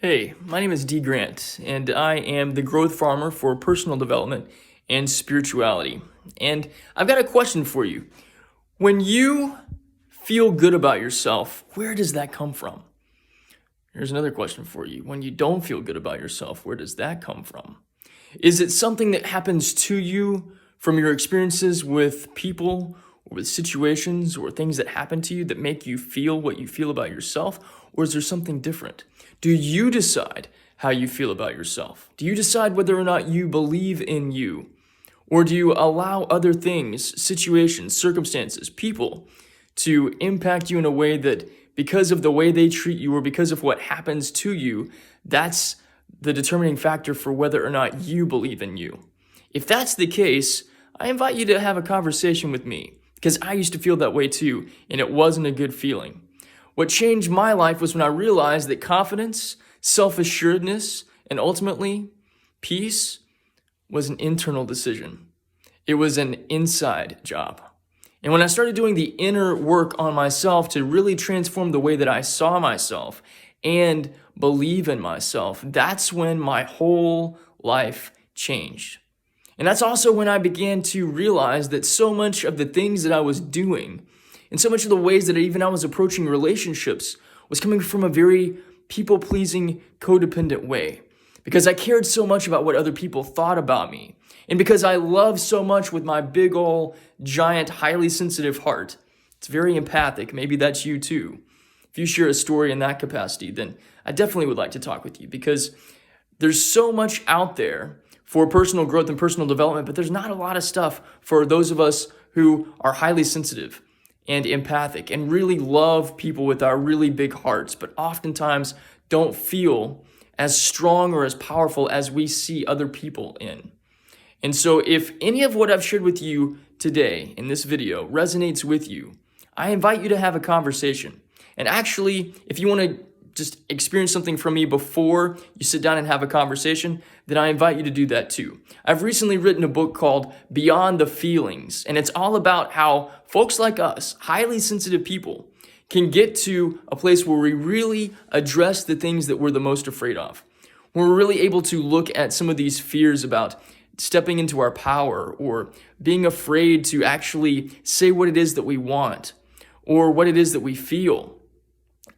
Hey, my name is D. Grant, and I am the growth farmer for personal development and spirituality. And I've got a question for you. When you feel good about yourself, where does that come from? Here's another question for you. When you don't feel good about yourself, where does that come from? Is it something that happens to you from your experiences with people or with situations or things that happen to you that make you feel what you feel about yourself? Or is there something different? Do you decide how you feel about yourself? Do you decide whether or not you believe in you? Or do you allow other things, situations, circumstances, people to impact you in a way that because of the way they treat you or because of what happens to you, that's the determining factor for whether or not you believe in you? If that's the case, I invite you to have a conversation with me because I used to feel that way too, and it wasn't a good feeling. What changed my life was when I realized that confidence, self-assuredness, and ultimately peace was an internal decision. It was an inside job. And when I started doing the inner work on myself to really transform the way that I saw myself and believe in myself, that's when my whole life changed. And that's also when I began to realize that so much of the things that I was doing and so much of the ways that I was approaching relationships was coming from a very people-pleasing, codependent way. Because I cared so much about what other people thought about me. And because I love so much with my big ol' giant, highly sensitive heart. It's very empathic. Maybe that's you too. If you share a story in that capacity, then I definitely would like to talk with you because there's so much out there for personal growth and personal development, but there's not a lot of stuff for those of us who are highly sensitive and empathic and really love people with our really big hearts, but oftentimes don't feel as strong or as powerful as we see other people in. And so if any of what I've shared with you today in this video resonates with you, I invite you to have a conversation. And actually, if you want to just experience something from me before you sit down and have a conversation, then I invite you to do that too. I've recently written a book called Beyond the Feelings, and it's all about how folks like us, highly sensitive people, can get to a place where we really address the things that we're the most afraid of. Where we're really able to look at some of these fears about stepping into our power or being afraid to actually say what it is that we want or what it is that we feel,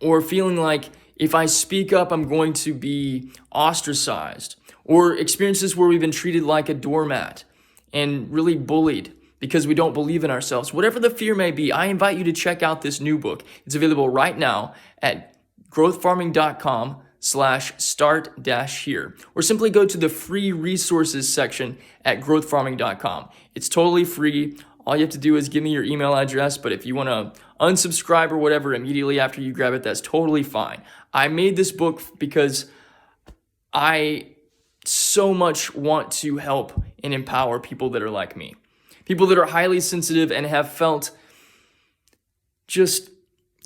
or feeling like if I speak up, I'm going to be ostracized, or experiences where we've been treated like a doormat and really bullied because we don't believe in ourselves. Whatever the fear may be, I invite you to check out this new book. It's available right now at growthfarming.com/start-here, or simply go to the free resources section at growthfarming.com. It's totally free. All you have to do is give me your email address, but if you want to unsubscribe or whatever immediately after you grab it, that's totally fine. I made this book because I so much want to help and empower people that are like me. People that are highly sensitive and have felt just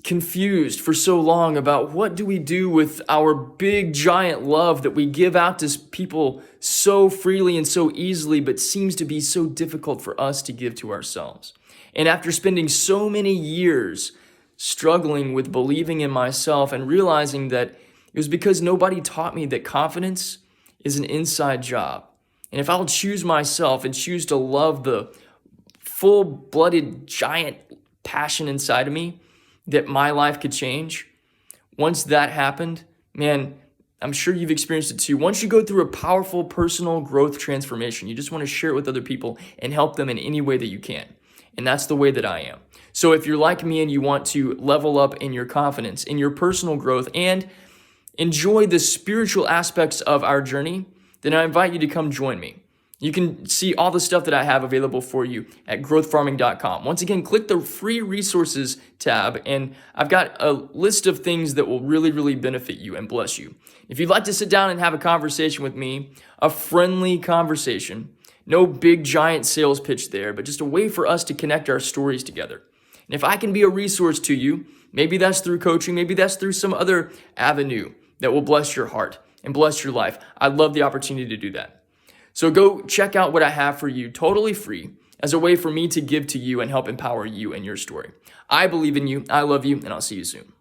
confused for so long about what do we do with our big giant love that we give out to people so freely and so easily, but seems to be so difficult for us to give to ourselves. And after spending so many years struggling with believing in myself and realizing that it was because nobody taught me that confidence is an inside job. And if I'll choose myself and choose to love the full-blooded giant passion inside of me, that my life could change. Once that happened, man, I'm sure you've experienced it too. Once you go through a powerful personal growth transformation, you just want to share it with other people and help them in any way that you can. And that's the way that I am. So if you're like me and you want to level up in your confidence, in your personal growth, and enjoy the spiritual aspects of our journey, then I invite you to come join me. You can see all the stuff that I have available for you at growthfarming.com. Once again, click the free resources tab, and I've got a list of things that will really, really benefit you and bless you. If you'd like to sit down and have a conversation with me, a friendly conversation, no big giant sales pitch there, but just a way for us to connect our stories together. And if I can be a resource to you, maybe that's through coaching, maybe that's through some other avenue that will bless your heart and bless your life. I'd love the opportunity to do that. So go check out what I have for you totally free as a way for me to give to you and help empower you in your story. I believe in you, I love you, and I'll see you soon.